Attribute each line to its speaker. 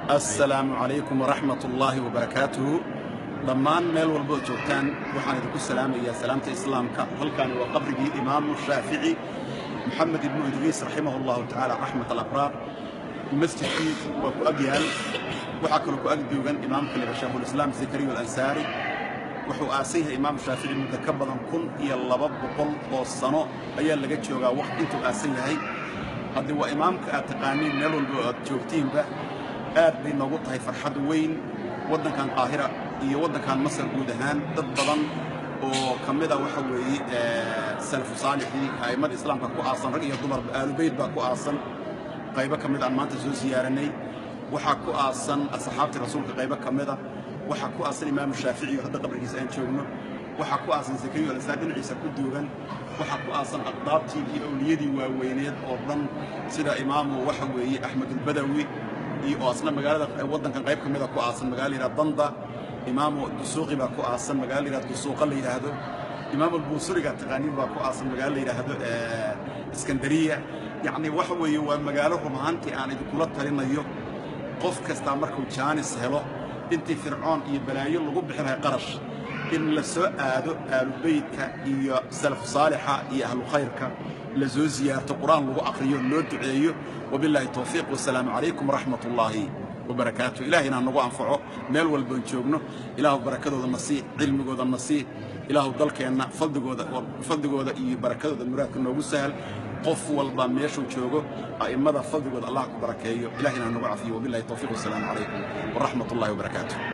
Speaker 1: السلام عليكم ورحمة الله وبركاته. ضمان ميل والبو جوتان وحان يدكو السلام يا سلامة إسلامك. هل كان وقبره إمام الشافعي محمد بن إدريس رحمه الله تعالى رحمة الأبرار المسجد وكو أبيال وحكو لكو أقديوغان إمام كليب الشيخ الإسلام زكريا الأنساري وحو آسيه إمام الشافعي متكبضا كن إيا اللباب بقل والصنو أيا اللي قد شوغا وقت انتو آسيه هاي هذا هو إمامك أتقانين ميل والبو جوتين به aad bay noogu tahay farxad weyn wadankan qaahira iyo wadankan Masar guud ahaan dad badan oo kamida waxa weeye salaf saalixi hay'ad islaamka ku aasan rag iyo dumar aalu bayt ba ku aasan qayb kamid ah maanta soo ziyaaranay waxa ku aasan asxaabta rasuulka qayb kamida waxa ku aasan imaam Shaafici oo hadda qabrigiisa aan joogno waxa ku aasan Zakariya al-Saadin Ciisa ku duugan waxa ku aasan aqdaabtii iyo awliyadii waaweyneed oo dhan sida imaamu waxa weeye Ahmed al-Badawi iyo asna magaalada wadankan qayb kamid ah ku aasan magaalada Danda imaamu Dusuuqi baa ku aasan magaalada Dusuuqa la yiraahdo imaamu Buusuriga taqaaniin baa ku aasan magaalada la yiraahdo Iskandariya yani waxa weeye waa magaalo rumaantii aan idin kula talinayo qof kasta markuu jaanis helo intii fircoon iyo balaayo lagu bixinay qarash in la soo aado aalu baytka iyo salaf saalixa iyo ahlu khayrka la soo ziyaarto quraan lagu aqriyo loo duceeyo wabillahi tawfiiq wasalaamu calaykum waraxmatullaahi وبركاته إلهنا نقول أنفعه مال والبنشوجنا إله بركته النصيح علم جود النصيح إله ضلك أن فضل جود بركته المراد كنا سهل قف والضميش وشوجه أئمة فضل جود الله بركاته إلهنا نقول فيه وبالله التوفيق والسلام عليكم ورحمة الله وبركاته.